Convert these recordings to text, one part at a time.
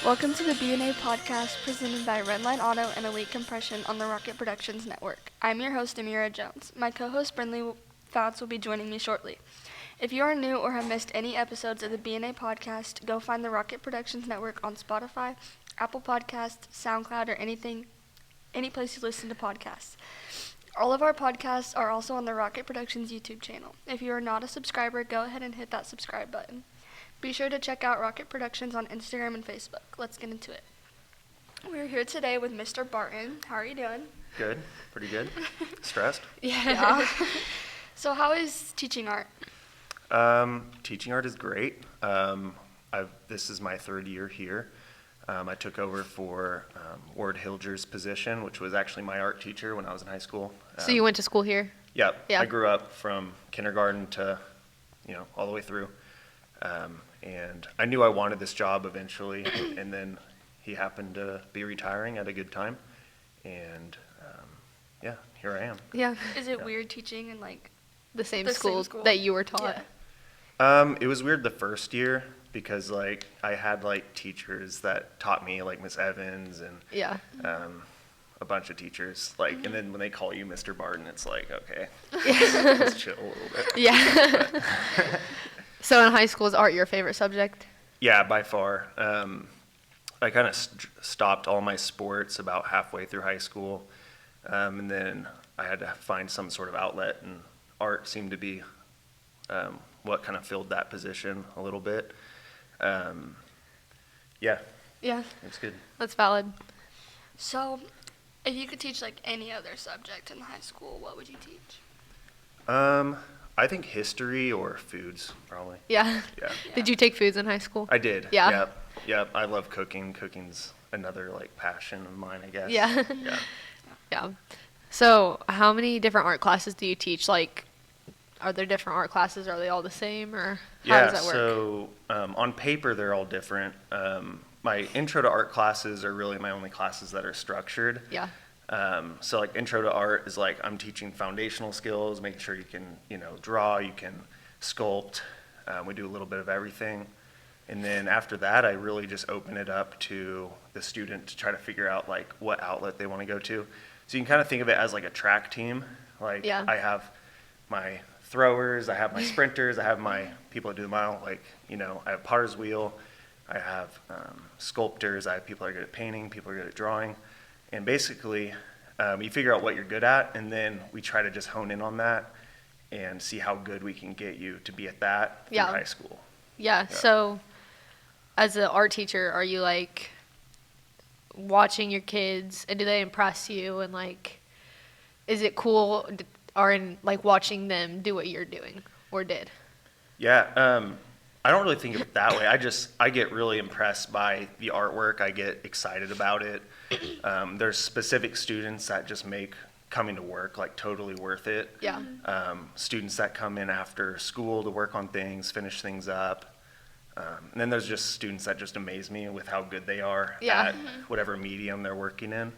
Welcome to the B&A podcast presented by Redline Auto and Elite Compression on the Rocket Productions Network. I'm your host, Amyra Jones. My co-host, Brinley will be joining me shortly. If you are new or have missed any episodes of the B&A podcast, go find the Rocket Productions Network on Spotify, Apple Podcasts, SoundCloud, or any place you listen to podcasts. All of our podcasts are also on the Rocket Productions YouTube channel. If you are not a subscriber, go ahead and hit that subscribe button. Be sure to check out Rocket Productions on Instagram and Facebook. Let's get into it. We're here today with Mr. Barton. How are you doing? Good. Pretty good. Stressed? Yeah. So how is teaching art? Teaching art is great. This is my third year here. I took over for Ward Hilger's position, which was actually my art teacher when I was in high school. So you went to school here? Yep. Yeah. I grew up from kindergarten to, all the way through. And I knew I wanted this job eventually, and then he happened to be retiring at a good time. And, here I am. Yeah. Is it weird teaching in The same The school same school. that you were taught? Yeah. It was weird the first year because, I had, teachers that taught me, Miss Evans and Yeah. a bunch of teachers. And then when they call you Mr. Barton, it's okay, let's chill a little bit. Yeah. So in high school, is art your favorite subject? Yeah, by far. I kind of stopped all my sports about halfway through high school, and then I had to find some sort of outlet, and art seemed to be what kind of filled that position a little bit. Yeah, Yeah. it's good. That's valid. So if you could teach any other subject in high school, what would you teach? I think history or foods, probably. Yeah. Yeah. Did you take foods in high school? I did. Yeah. Yep. I love cooking. Cooking's another passion of mine, I guess. Yeah. Yeah. Yeah. So how many different art classes do you teach? Are there different art classes? Are they all the same, or how does that work? So on paper they're all different. My intro to art classes are really my only classes that are structured. Yeah. So intro to art is I'm teaching foundational skills, making sure you can, draw, you can sculpt. We do a little bit of everything. And then after that, I really just open it up to the student to try to figure out what outlet they want to go to. So you can kind of think of it as a track team. Yeah. I have my throwers, I have my sprinters, I have my people that do the mile, I have potter's wheel, I have sculptors, I have people that are good at painting, people that are good at drawing. And basically, you figure out what you're good at, and then we try to just hone in on that and see how good we can get you to be at that through high school. Yeah. So as an art teacher, are you watching your kids, and do they impress you, and is it cool watching them do what you're doing or did? Yeah, I don't really think of it that way. I get really impressed by the artwork. I get excited about it. There's specific students that just make coming to work totally worth it. Yeah. Students that come in after school to work on things, finish things up. And then there's just students that just amaze me with how good they are at whatever medium they're working in.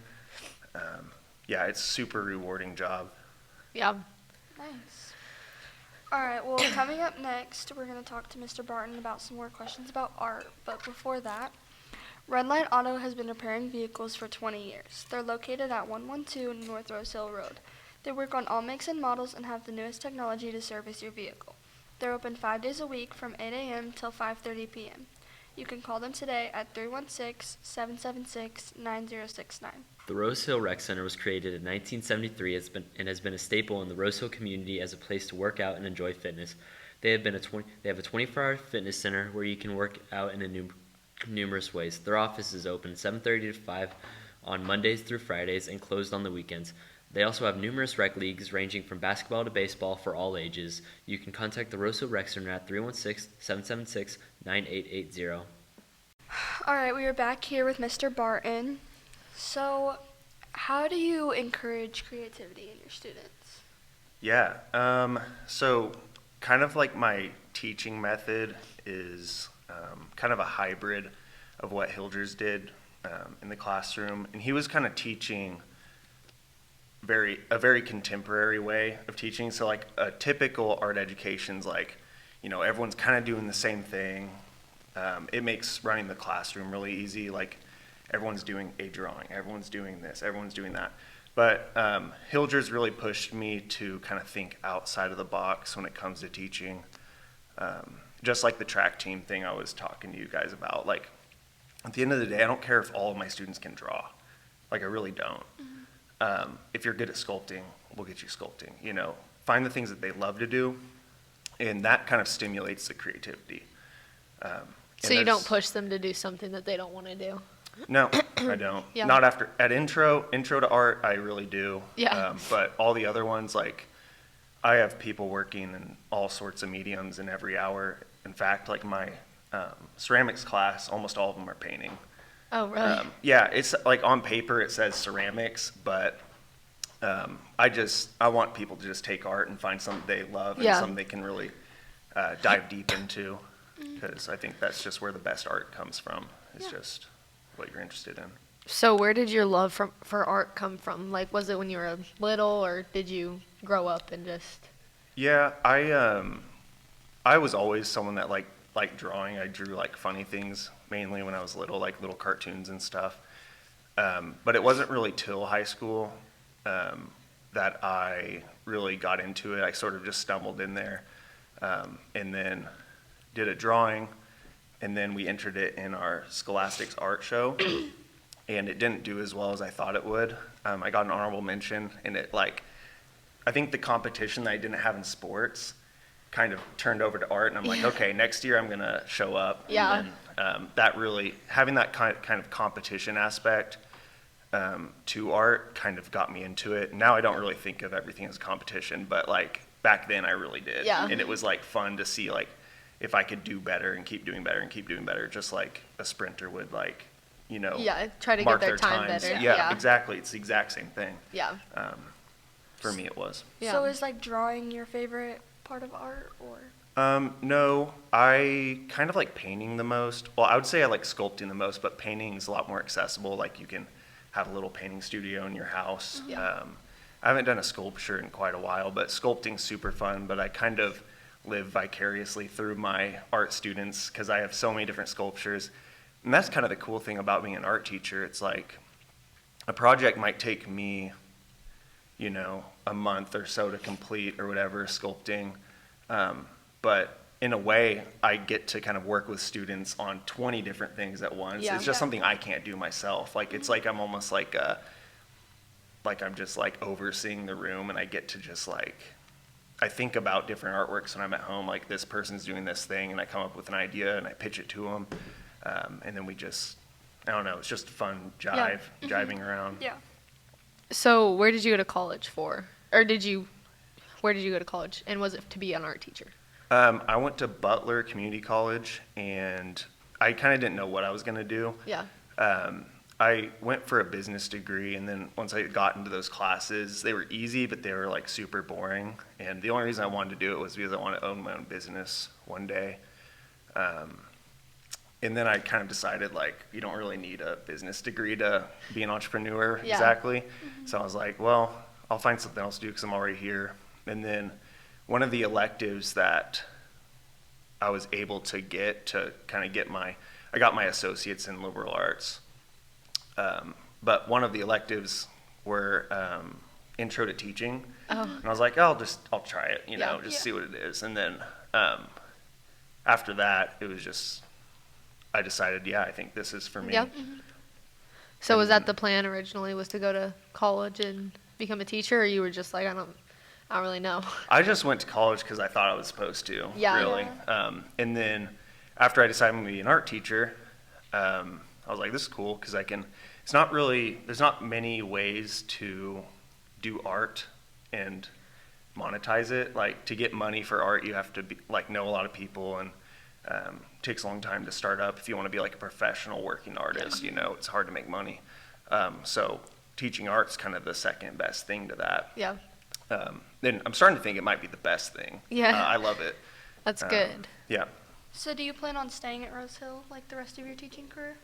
It's a super rewarding job. Yeah. Nice. All right, well, coming up next, we're going to talk to Mr. Barton about some more questions about art. But before that, Redline Auto has been repairing vehicles for 20 years. They're located at 112 North Rose Hill Road. They work on all makes and models and have the newest technology to service your vehicle. They're open 5 days a week from 8 a.m. till 5:30 p.m. You can call them today at 316-776-9069. The Rose Hill Rec Center was created in 1973 and has been a staple in the Rose Hill community as a place to work out and enjoy fitness. They have a 24-hour fitness center where you can work out in numerous ways. Their office is open 7:30 to 5 on Mondays through Fridays and closed on the weekends. They also have numerous rec leagues ranging from basketball to baseball for all ages. You can contact the Rose Hill Rec Center at 316-776-9880. All right, we are back here with Mr. Barton. So, how do you encourage creativity in your students? Yeah, so kind of my teaching method is kind of a hybrid of what Hilgers did in the classroom. And he was kind of teaching a very contemporary way of teaching. So a typical art education's everyone's kind of doing the same thing. It makes running the classroom really easy. Like, everyone's doing a drawing, everyone's doing this, everyone's doing that. But Hilger's really pushed me to kind of think outside of the box when it comes to teaching. Just like the track team thing I was talking to you guys about. Like, at the end of the day, I don't care if all of my students can draw. Like, I really don't. If you're good at sculpting, we'll get you sculpting. You know, find the things that they love to do, and that kind of stimulates the creativity. So you don't push them to do something that they don't want to do? No, I don't. Yeah. Not at intro to art, I really do. Yeah. But all the other ones, like, I have people working in all sorts of mediums in every hour. In fact, like my ceramics class, almost all of them are painting. Oh, really? Yeah, it's like on paper it says ceramics, but I want people to just take art and find something they love and something they can really dive deep into, because I think that's just where the best art comes from. It's just what you're interested in. So where did your love for art come from? Like, was it when you were little, or did you grow up and just? Yeah, I was always someone that liked drawing. I drew like funny things mainly when I was little, like little cartoons and stuff. But it wasn't really till high school that I really got into it. I sort of just stumbled in there, and then did a drawing, and then we entered it in our Scholastics art show, and it didn't do as well as I thought it would. I got an honorable mention, and I think the competition that I didn't have in sports kind of turned over to art, and I'm like, okay, next year I'm gonna show up. Yeah. And that really, having that kind of competition aspect to art kind of got me into it. Now I don't really think of everything as competition, but like back then I really did. Yeah. And it was like fun to see like if I could do better and keep doing better and keep doing better, just like a sprinter would, like, you know, try to mark get their time times. better. Yeah, exactly. It's the exact same thing. Yeah. For me it was. Yeah. So is like drawing your favorite part of art, or? No, I kind of like painting the most. Well, I would say I like sculpting the most, but painting is a lot more accessible. Like, you can have a little painting studio in your house. Yeah. I haven't done a sculpture in quite a while, but sculpting's super fun. But I kind of live vicariously through my art students because I have so many different sculptures. And that's kind of the cool thing about being an art teacher. It's like a project might take me, you know, a month or so to complete or whatever, sculpting. But in a way, I get to kind of work with students on 20 different things at once. Yeah. It's just something I can't do myself. Like, it's like I'm almost like I'm just like overseeing the room, and I get to just like, I think about different artworks when I'm at home, like this person's doing this thing, and I come up with an idea and I pitch it to them. And then we just, I don't know, it's just fun jiving around. Yeah. So where did you go to college for? Or where did you go to college? And was it to be an art teacher? I went to Butler Community College, and I kind of didn't know what I was going to do. Yeah. I went for a business degree, and then once I got into those classes, they were easy, but they were like super boring. And the only reason I wanted to do it was because I wanted to own my own business one day. And then I kind of decided, like, you don't really need a business degree to be an entrepreneur. Yeah. Exactly. So I was like, well, I'll find something else to do because I'm already here. And then one of the electives that I was able to get to kind of I got my associates in liberal arts. But one of the electives were intro to teaching. Oh. And I was like, I'll try it, you know, Yeah. see what it is. And then after that, it was just, I decided, I think this is for me. Yeah. So was that the plan originally, was to go to college and become a teacher, or you were just like, I don't really know? I just went to college because I thought I was supposed to, Yeah. really. And then after I decided I'm going to be an art teacher, I was like, this is cool because there's not many ways to do art and monetize it. Like, to get money for art, you have to know a lot of people, and it takes a long time to start up. If you want to be like a professional working artist, you know, it's hard to make money. So teaching art's kind of the second best thing to that. Yeah. Then I'm starting to think it might be the best thing. Yeah. I love it. That's good. Yeah. So do you plan on staying at Rose Hill like the rest of your teaching career?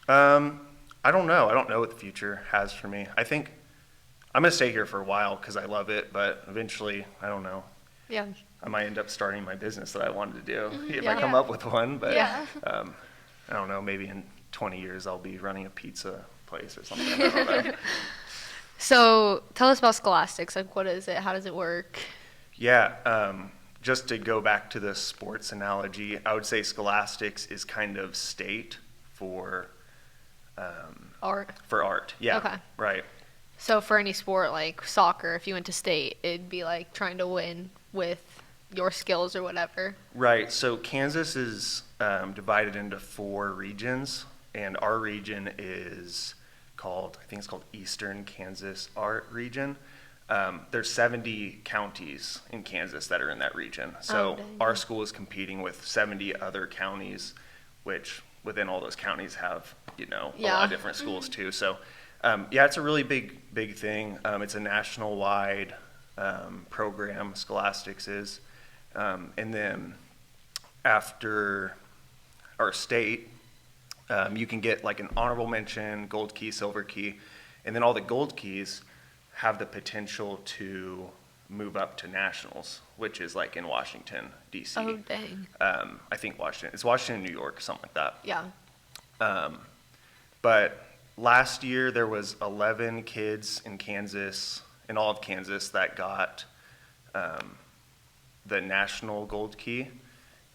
I don't know. I don't know what the future has for me. I think I'm going to stay here for a while because I love it, but eventually, I don't know. Yeah. I might end up starting my business that I wanted to do if Yeah. I come up with one. But Yeah. I don't know, maybe in 20 years I'll be running a pizza place or something. I don't know. So tell us about scholastics. Like, what is it? How does it work? Yeah, just to go back to the sports analogy, I would say scholastics is kind of state for Art. art. Yeah, Okay. right. So for any sport like soccer, if you went to state, it'd be like trying to win with your skills or whatever. Right. So Kansas is divided into 4 regions, and our region is called, I think it's called Eastern Kansas Art Region. There's 70 counties in Kansas that are in that region. So dang. our school is competing with 70 other counties, which within all those counties have, a lot Yeah. of different schools too. So yeah, it's a really big thing. It's a national-wide program, scholastics is. And then after our state, you can get like an honorable mention, gold key, silver key, and then all the gold keys have the potential to move up to nationals, which is like in Washington, D.C. Oh, dang. I think it's Washington, New York, something like that. Yeah. But last year there was 11 kids in all of Kansas that got the national gold key,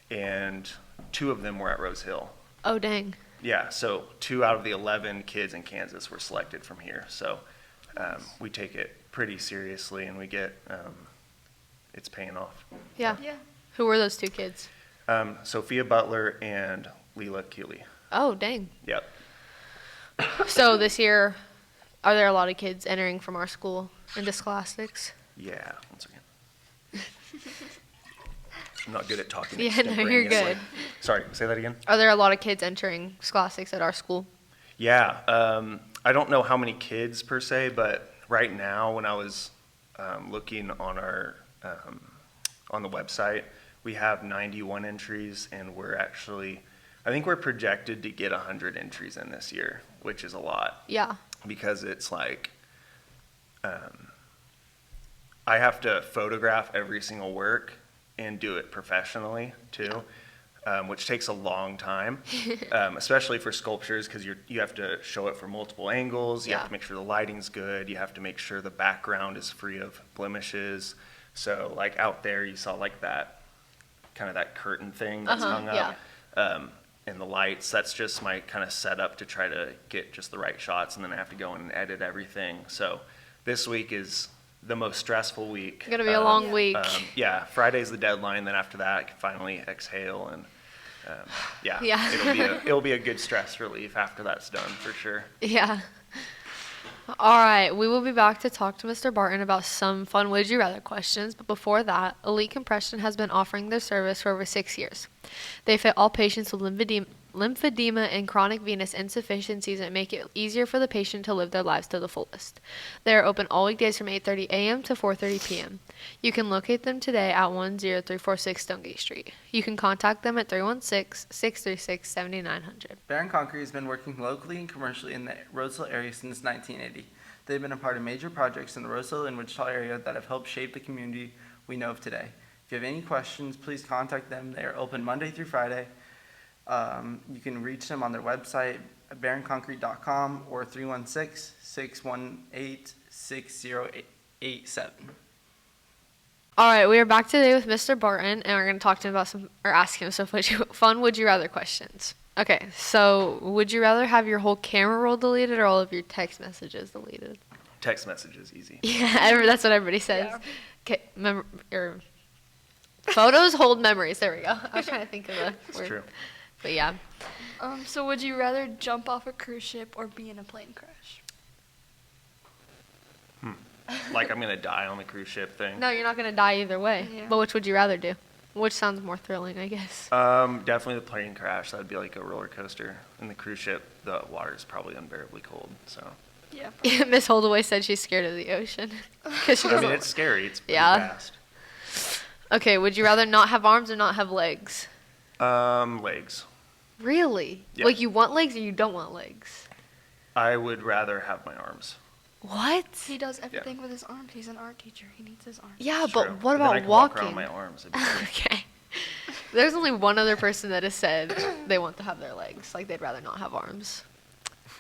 and 2 of them were at Rose Hill. Oh, dang. Yeah, so 2 out of the 11 kids in Kansas were selected from here. So we take it pretty seriously, and we get it's paying off. Yeah. Yeah. Who were those 2 kids? Sophia Butler and Leela Keeley. Oh, dang. Yep. So this year, are there a lot of kids entering from our school into scholastics? Yeah. One second. I'm not good at talking. Yeah, no, you're extemporaneously. good. Sorry, say that again. Are there a lot of kids entering scholastics at our school? Yeah, I don't know how many kids per se, but right now when I was looking on our on the website, we have 91 entries, and I think we're projected to get 100 entries in this year, which is a lot Yeah. because it's like I have to photograph every single work and do it professionally too. Which takes a long time, especially for sculptures, because you have to show it from multiple angles. You have Yeah. to make sure the lighting's good. You have to make sure the background is free of blemishes. So like out there, you saw like that kind of that curtain thing that's hung up, and the lights. That's just my kind of setup to try to get just the right shots, and then I have to go in and edit everything. So this week is the most stressful week. It's gonna be a long Yeah. week. Yeah, Friday's the deadline. Then after that, I can finally exhale, and yeah, Yeah. it'll be a good stress relief after that's done for sure. Yeah. All right, we will be back to talk to Mr. Barton about some fun Would You Rather questions, but before that, Elite Compression has been offering their service for over 6 years. They fit all patients with lymphedema and chronic venous insufficiencies and make it easier for the patient to live their lives to the fullest. They are open all weekdays from 8:30 a.m. to 4:30 p.m. You can locate them today at 10346 Stonegate Street. You can contact them at 316-636-7900. Barron Concrete has been working locally and commercially in the Roseville area since 1980. They've been a part of major projects in the Roseville and Wichita area that have helped shape the community we know of today. If you have any questions, please contact them. They are open Monday through Friday. You can reach them on their website at barronconcrete.com or 316-618-6087. All right, we are back today with Mr. Barton, and we're going to talk to him about ask him some fun Would You Rather questions. Okay, so would you rather have your whole camera roll deleted or all of your text messages deleted? Text messages easy. Yeah, that's what everybody says. Okay, photos hold memories. There we go. I was trying to think of a It's word. true. But yeah. So would you rather jump off a cruise ship or be in a plane crash? Like I'm gonna die on the cruise ship thing. No, you're not going to die either way. Yeah. But which would you rather do? Which sounds more thrilling, I guess. Definitely the plane crash. That'd be like a roller coaster. In the cruise ship, the water is probably unbearably cold. So Yeah. Miss Holdaway said she's scared of the ocean. 'Cause she I doesn't mean, it's scary. It's pretty Yeah. fast. Okay, would you rather not have arms or not have legs? Legs. Really? Yeah. Like you want legs or you don't want legs? I would rather have my arms. What? He does everything with his arms. He's an art teacher. He needs his arms. Yeah, It's but true. what And then I about can walk around walking? my arms. It'd be cool. Okay. There's only one other person that has said they want to have their legs. Like, they'd rather not have arms.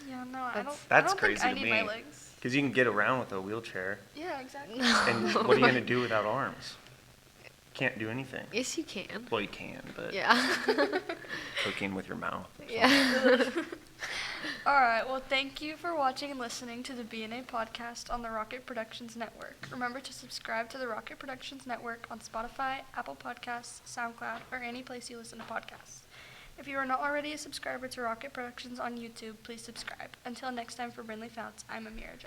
Yeah, no, I don't. That's I don't crazy think I to need my me. legs. Because you can get around with a wheelchair. Yeah, exactly. And what are you going to do without arms? Can't do anything. Yes, you can. Well, you can, but Yeah. cooking with your mouth. Yeah. All right. Well, thank you for watching and listening to the BNA podcast on the Rocket Productions Network. Remember to subscribe to the Rocket Productions Network on Spotify, Apple Podcasts, SoundCloud, or any place you listen to podcasts. If you are not already a subscriber to Rocket Productions on YouTube, please subscribe. Until next time, for Brinley Fouts, I'm Amyra Jones.